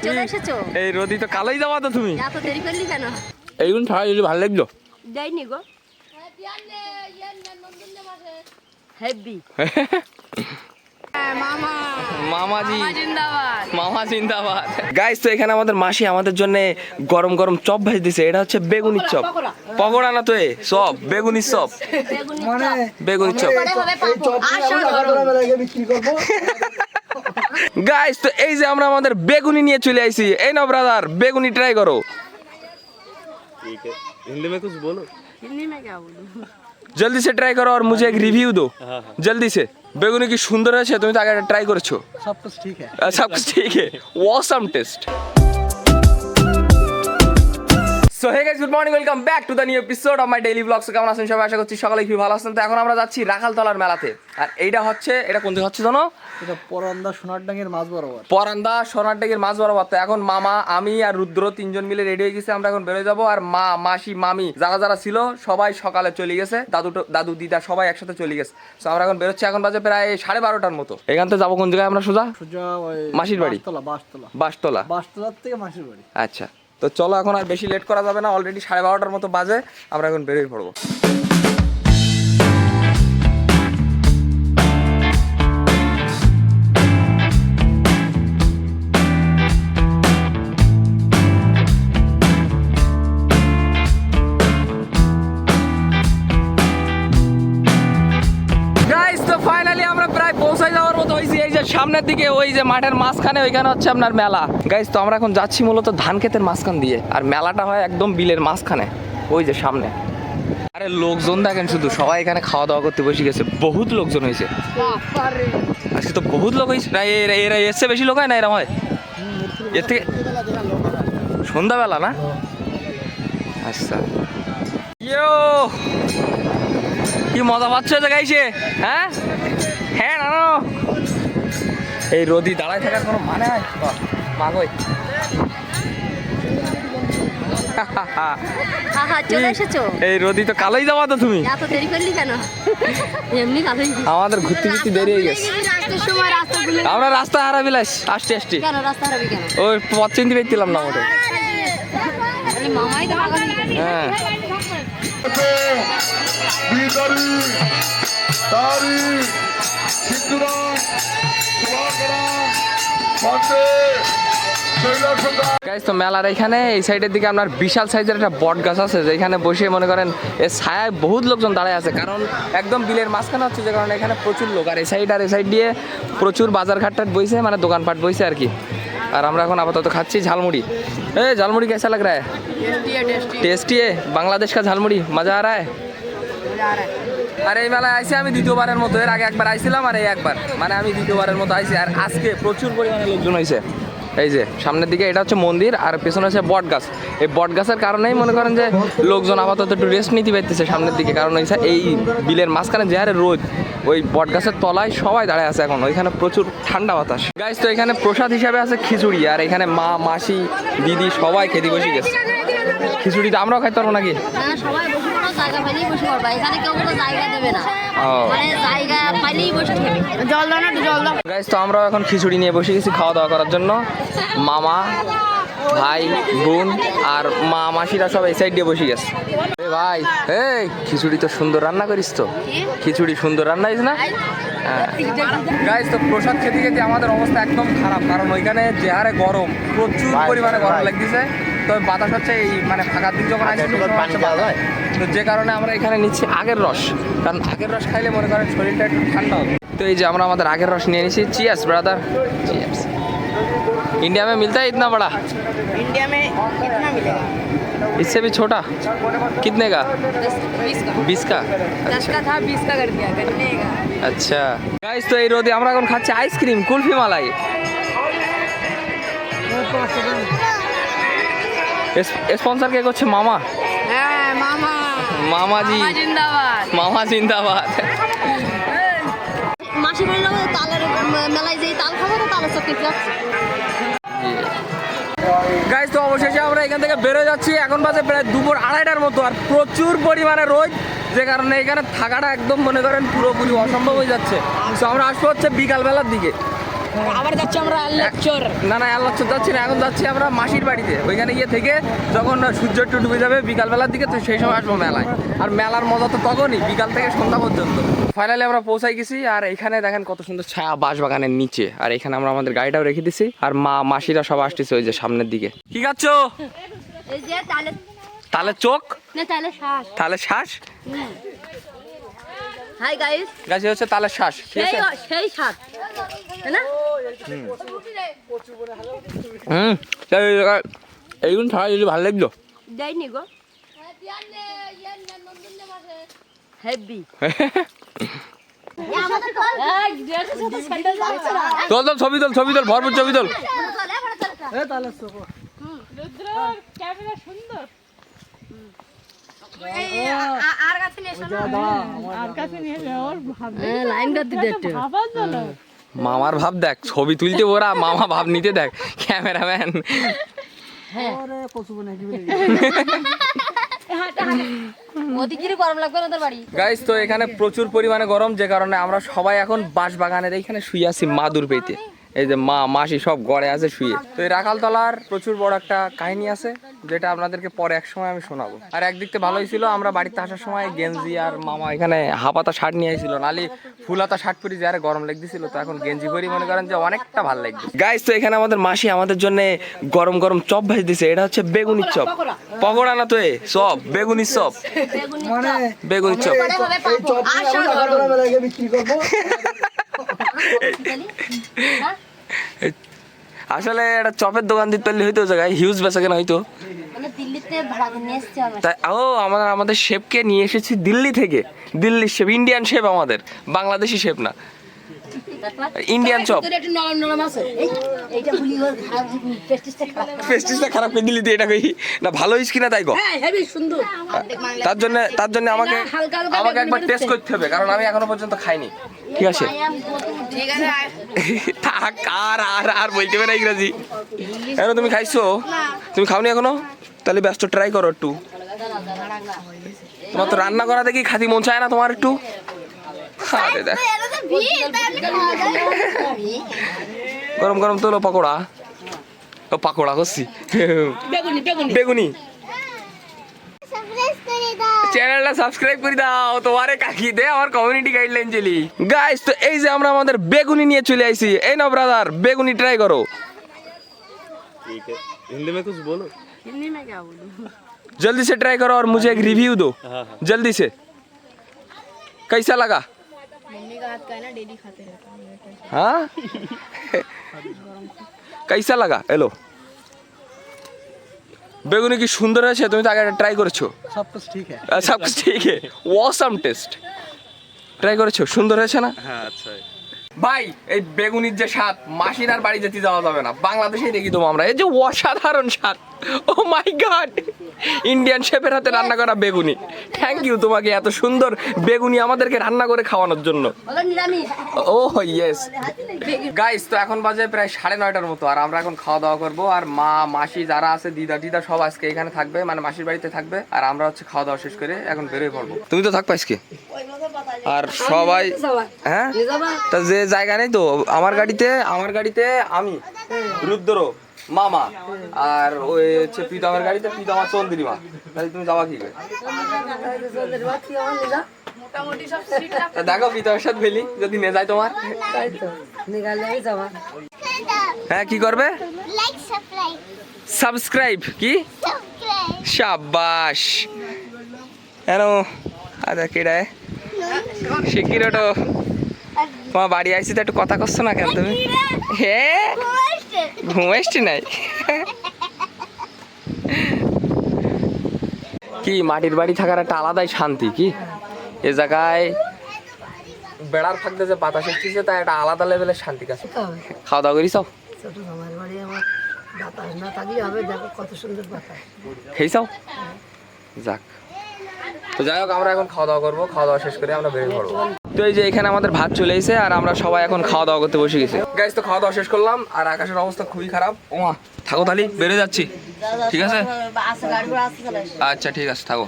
চলে এসেছো? এই রোদি তো কালোই যাওয়া তো তুমি এত দেরি করলি কেন? এইগুলো ছাড়া যদি ভালো লাগলো যাইনি গো। হেভি মামা মামাজি জিন্দাবাদ। মামা জিন্দাবাদ। গাইস তো এখানে আমাদের মাসি আমাদের জন্য গরম গরম চপ ভেজে দিছে। এটা হচ্ছে বেগুনির চপ, পকোড়া না তো, চপ বেগুনির চপ, বেগুনির চপ। গাইস তো এই যে আমরা আমাদের বেগুনি নিয়ে চলে আইছি। এই নাও ব্রাদার, বেগুনি ট্রাই করো। हिंदी में कुछ बोलो। हिंदी में क्या बोलूं? जल्दी से ट्राई करो और मुझे एक रिव्यू दो जल्दी से। बेगुनी की सुंदर है, তুমি তো আগে ট্রাই করেছো। सब कुछ ठीक है। सब कुछ ठीक है, awesome taste. So hey guys, good morning, welcome back to the new episode of my daily vlogs. কেমন আছেন সবাই? আশা করছি সকালে খুব ভালো আছেন। তো এখন আমরা যাচ্ছি রাখালতলার মেলাতে। আর এইটা হচ্ছে, এটা কোন দিকে হচ্ছে জানো? এটা পরান্দা সোনারডাঙ্গের মাছ বরাবর। পরান্দা সোনারডাঙ্গির মাছ বরাবর। তো এখন মামা, আমি আর রুদ্র তিনজন মিলে রেডি হয়ে গেছি। আমরা এখন বেরোয় যাবো। আর মা, মাসি, মামি যারা যারা ছিল সবাই সকালে চলে গেছে। দাদু দিদা সবাই একসাথে চলে গেছে। তো আমরা এখন বেরোচ্ছি। এখন বাজে প্রায় 12:30টার মতো। এখান থেকে যাবো কোন জায়গায় আমরা? সোজা মাসির বাড়ি, বাসতলার থেকে মাসির বাড়ি। আচ্ছা, তো চলো এখন আর বেশি লেট করা যাবে না। অলরেডি 12:30টার মতো বাজে। আমরা এখন বেরোয় পড়বো। সামনের দিকে ওই যে মাঠের মাঝখানে, ওইখানে হচ্ছে আপনার মেলা। গাইস তো আমরা এখন যাচ্ছি মূলত ধান ক্ষেতের মাঝখান দিয়ে। আর মেলাটা হয় একদম বিলের মাঝখানে, ওই যে সামনে। আরে লোকজন দেখেন শুধু, সবাই এখানে খাওয়া দাওয়া করতে বসে গেছে। বহুত লোকজন হয়েছে আজকে, তো বহুত লোক হয়েছে। না এরা এসছে, বেশি লোক হয় না এরকম হয় এর থেকে সন্ধ্যাবেলা না? আচ্ছা, ইয়ো কি মজা পাচ্ছ গাইছে? হ্যাঁ হ্যাঁ না, এই রোদি দাঁড়ায় থাকার কোনো মানে হয়? মাগই চলে এসেছো? এই রোদি তো কালোই যাওয়া তো তুমি এত দেরি করলি কেন? এমনি কালোই। আমাদের ঘুরতে ঘুরতে দেরি হয়ে গেছে। আমরা রাস্তা হারাবিলাস আসতে আসতে। কেন রাস্তা হারাবি কেন? ওই পথ চিনতে পেয়েছিলাম না ওটা। মামাই তো হ্যাঁ গাইস তো মেলার এখানে এই সাইডের দিকে আপনার বিশাল সাইজের একটা বট গাছ আছে, যেখানে বসে মনে করেন এর ছায়ায় বহুত লোকজন দাঁড়ায় আছে। কারণ একদম বিলের মাঝখানে হচ্ছে, যে কারণে এখানে প্রচুর লোক। আর এই সাইড দিয়ে প্রচুর বাজার ঘাটটাট বইছে, মানে দোকানপাট বইছে আর কি। আর আমরা এখন আপাতত খাচ্ছি ঝালমুড়ি। ए झालमुड़ी कैसा लग रहा है? टेस्टी है। बांग्लादेश का झालमुड़ी मजा आ रहा है? আর এই মেলায় আইসি আমি দ্বিতীয়বারের মতো। এর আগে একবার আইছিলাম আর এই একবার, মানে আমি দ্বিতীয়বারের মতো আইসি। আর আজকে প্রচুর পরিমাণে লোকজন হয়েছে। এই যে সামনের দিকে এটা হচ্ছে মন্দির, আর পেছনে হচ্ছে বট গাছ। এই বট গাছের কারণেই মনে করেন যে লোকজন আপাতত একটু রেস্ট নিতে পারতেছে সামনের দিকে। কারণ এই বিলের মাঝখানে যে হারে রোদ, ওই বট গাছের তলায় সবাই দাঁড়ায় আছে এখন। ওইখানে প্রচুর ঠান্ডা বাতাস। গাইস তো এখানে প্রসাদ হিসাবে আছে খিচুড়ি। আর এখানে মা, মাসি, দিদি সবাই খেতে বসে গেছে। খিচুড়িটা আমরাও খাইতে পারবো নাকি? সবাই বসে পড়ো, জায়গা পাইলেই বসে পড়বা। এখানে কেউ কোনো জায়গা দেবে না, মানে জায়গা পাইলেই বসে থাকবে। জল দাও না, একটু জল দাও। গাইস তো আমরাও এখন খিচুড়ি নিয়ে বসে গেছি খাওয়া দাওয়া করার জন্য। মামা, ভাই, বোন আর মা, মাসিরা সব এই সাইড দিয়ে বসে গেছে। এ ভাই, এই খিচুড়ি তো সুন্দর রান্না করিস তো। খিচুড়ি সুন্দর রান্না হয়েছে না? গাইস তো প্রসাদ খেতে খেতে আমাদের অবস্থা একদম খারাপ। কারণ ওইখানে যে হারে গরম, প্রচুর পরিমাণে গরম লাগতেছে। তো বাতাস হচ্ছে এই মানে ফাঁকার দিক যখন আসছে, তো যে কারণে আমরা এখানে নিচ্ছি আগের রস। কারণ আগের রস খাইলে মনে করেন শরীরটা একটু ঠান্ডা হবে। তো এই যে আমরা আমাদের আগের রস নিয়ে নিচ্ছি। Cheers brother, cheers. इंडिया में मिलता है इतना बड़ा? इंडिया में कितना मिलेगा? इससे भी छोटा? कितने का? 20 का। 10 का था, 20 का कर दिया गन्ने का। अच्छा गाइस तो এই রোদে আমরা এখন খাচ্ছি আইসক্রিম, কুলফি মালাই। স্পন্সর কে করছে? মামা। হ্যাঁ মামা, মামাজি জিন্দাবাদ, মামা জিন্দাবাদ। মাসি বললো তালের মেলায় যেই তাল খাবো, তো তালের চক্কি যাচ্ছে। গাইস তো অবশেষে আমরা এখান থেকে বেরোয় যাচ্ছি। এখন বাজে প্রায় দুপুর 2:30টার মতো। আর প্রচুর পরিমাণে রোদ, যে কারণে এখানে থাকাটা একদম মনে করেন পুরোপুরি অসম্ভব হয়ে যাচ্ছে। তো আমরা আসবো হচ্ছে বিকালবেলার দিকে। আবার যাচ্ছি আমরা লেকচার। না না আল্লাহর যাচ্ছি না, এখন যাচ্ছি আমরা মাসির বাড়িতে। ওইখানে গিয়ে থেকে যখন সূর্য একটু ডুবে যাবে বিকালবেলার দিকে, তো সেই সময় আসবো মেলায়। আর মেলার মজা তো তখনই, বিকাল থেকে সন্ধ্যা পর্যন্ত। ফাইনালি আমরা পৌঁছাই গেছি। আর এখানে দেখেন কত সুন্দর ছায়া বাঁশবাগানের নিচে। আর এখানে আমরা আমাদের গাড়িটাও রেখে দিছি। আর মাসিরা সব আসতেছে ওই যে সামনের দিকে। কি খাচ্ছ? এই যে তাহলে চোখ না শ্বাস। তাহলে শ্বাস। হাই গাইস, গাছে হচ্ছে তাহলে শ্বাস। সেই শ্বাস তাই না? এইগুলো ছাড়া যদি ভালো লাগলো। দেয়নি গো হেভি। তোল তোল ছবি তোল, ছবি তোল, ভরপুর ছবি তোল। মামার ভাব দেখ, ছবি তুলতে ওরা, মামা ভাব নিতে দেখ ক্যামেরাম্যান। গাইস তো এখানে প্রচুর পরিমাণে গরম, যে কারণে আমরা সবাই এখন বাঁশবাগানের এইখানে শুয়ে আছি মাদুর পেতে। এই যে মাসি সব গড়ে আছে শুয়ে। তো এই রাখালতলার প্রচুর বড় একটা কাহিনী আছে, যেটা আপনাদেরকে পরে এক সময় আমি শোনাবো। আর একদিক থেকে ভালোই ছিল, আমরা বাড়িতে আসার সময় গেঞ্জি আর মামা এখানে হাফাতা শার্ট নিয়ে আসছিল, নালি ফুলাতা শার্ট পরি যে আরে গরম লাগতেছিল। তো এখন গেঞ্জি পরি মনে করেন যে অনেকটা ভালো লাগছে। গাইস তো এখানে আমাদের মাসি আমাদের জন্য গরম গরম চপ ভেজে দিছে। এটা হচ্ছে বেগুনির চপ, পকোড়া না তো এ চপ, বেগুনির চপ, বেগুনির চপ। আসলে এটা চপের দোকান দিতে পারলে হইতো, জায়গায় হিউজ বেচা কেনা হইতো। তাই আমাদের শেফকে নিয়ে এসেছি দিল্লি থেকে। দিল্লির শেফ, ইন্ডিয়ান শেফ আমাদের, বাংলাদেশি শেফ না, ইন্ডিয়ান চপ। পেস্টিসটা খারাপ করে দিলি তুই, এটা কই না ভালো হইস কিনা তাই গো। তার জন্য আমাকে একবার টেস্ট করতে হবে, কারণ আমি এখনো পর্যন্ত খাইনি। ঠিক আছে থাক, আর বলতে পারে ইংরাজি। এখন তুমি খাইছো? তুমি খাওনি এখনো? তাহলে ব্যস্ত ট্রাই করো একটু। তোমার তো রান্না করা দেখি খাতি মন চায় না তোমার একটু? আরে দেখ গরম গরম তোলো পকোড়া। পাকোড়া করছি বেগুনি। চ্যানেলটা সাবস্ক্রাইব করে দাও, তোমারে কাকি দে আমার কমিউনিটি গাইডলাইন চলি। গাইস তো এই যে আমরা আমাদের বেগুনি নিয়ে চলে আইছি। এই নাও ব্রাদার, বেগুনি ট্রাই করো। हिंदी में कुछ बोलो। हिंदी में क्या बोलूं? जल्दी से ट्राई करो और मुझे एक रिव्यू दो। जल्दी से। कैसा लगा? मम्मी का हाथ का है ना, डेली खाते रहता हूं। हाँ कैसा लगा? हेलो বেগুনি কি সুন্দর আছে? তুমি তো আগে ট্রাই করেছো? सब कुछ ठीक है। सब कुछ ठीक है, অসাম টেস্ট। ট্রাই করেছো? সুন্দর হয়েছে না? हाँ अच्छा है। ভাই এই বেগুনির যে স্বাদ, মাসিনার বাড়ি যেতে যাওয়া যাবে না, বাংলাদেশেই দেখি তোমার আমরা। এই যে অসাধারণ স্বাদ, ও মাই গড, ইন্ডিয়ান শেফের হাতে রান্না করা বেগুনি। থ্যাংক ইউ তোমাকে এত সুন্দর বেগুনি আমাদেরকে রান্না করে খাওয়ানোর জন্য। ও ইয়েস গাইস, তো এখন বাজে প্রায় 9:30টার মতো। আর আমরা এখন খাওয়া দাওয়া করবো। আর মাসি যারা আছে, দিদা সব আজকে এখানে থাকবে, মানে মাসির বাড়িতে থাকবে। আর আমরা হচ্ছে খাওয়া দাওয়া শেষ করে এখন বেরোয় পড়বো। তুমি তো থাকবা আজকে? আর সবাই হ্যাঁ, তা যে জায়গা নেই তো আমার গাড়িতে আমি, রুদ্র, মামা, আর ওই হচ্ছে প্রীতমের গাড়িতে প্রীতমা, চন্দ্রিমা। তাহলে তুমি যাবা কি করে? দেখো প্রীতমের সাথে ভেলি যদি নে যায় তোমার। হ্যাঁ কি করবে? সাবস্ক্রাইব। কি শাবাশ। কেন আচ্ছা কেডা শিকিরটো তোমার বাড়ি আইসি তো একটু কথা করছো না কেন তুমি? হ্যাঁ ঘুমাইছি নাই কি? মাটির বাড়ি থাকার একটা আলাদাই শান্তি। কি এ জায়গায় বেড়ার ফাঁকতে যে বাতাস এসেছে, তাই একটা আলাদা লেভেলের শান্তি কাছে। খাওয়া দাওয়া করিস? খেয়েছাও? যাক, তো যাই হোক আমরা এখন খাওয়া দাওয়া করবো। খাওয়া দাওয়া শেষ করে আমরা বেরিয়ে পড়বো। তো এই যে এখানে আমাদের ভাত চলে এসেছে আর আমরা সবাই এখন খাওয়া দাওয়া করতে বসে গেছি। গাইস তো খাওয়া দাওয়া শেষ করলাম। আর আকাশের অবস্থা খুবই খারাপ। ওমা থাকো তাহলে, বেরিয়ে যাচ্ছি। ঠিক আছে আচ্ছা ঠিক আছে থাকো।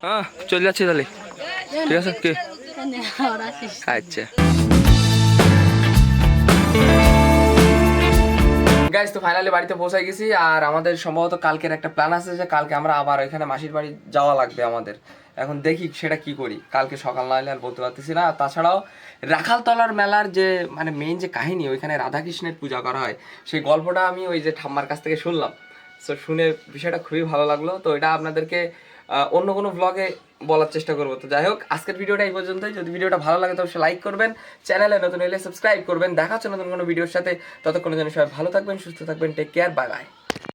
হ্যাঁ চলে যাচ্ছি তাহলে। ঠিক আছে কি? আচ্ছা গাইস তো ফাইনালি বাড়িতে পৌঁছে গেছি, আর আমাদের সম্ভবত কালকের একটা প্ল্যান আছে যে কালকে আমরা আবার ওইখানে মাসির বাড়ি যাওয়া লাগবে আমাদের। এখন দেখি সেটা কি করি, কালকে সকাল না হলে আর বলতে পারতেছি না। তাছাড়াও রাখালতলার মেলার যে মানে মেইন যে কাহিনী, ওইখানে রাধাকৃষ্ণের পূজা করা হয়, সেই গল্পটা আমি ওই যে ঠাম্মার কাছ থেকে শুনলাম। সো শুনে বিষয়টা খুবই ভালো লাগলো। তো এটা আপনাদেরকে অন্য কোনো ব্লগে বলার চেষ্টা করবো। তো যাই হোক, আজকের ভিডিওটা এই পর্যন্তই। যদি ভিডিওটা ভালো লাগে তো অবশ্যই লাইক করবেন, চ্যানেলে নতুন এলে সাবস্ক্রাইব করবেন। দেখা হচ্ছে নতুন কোনো ভিডিওর সাথে। ততক্ষণের জন্য সবাই ভালো থাকবেন, সুস্থ থাকবেন। Take care, bye by.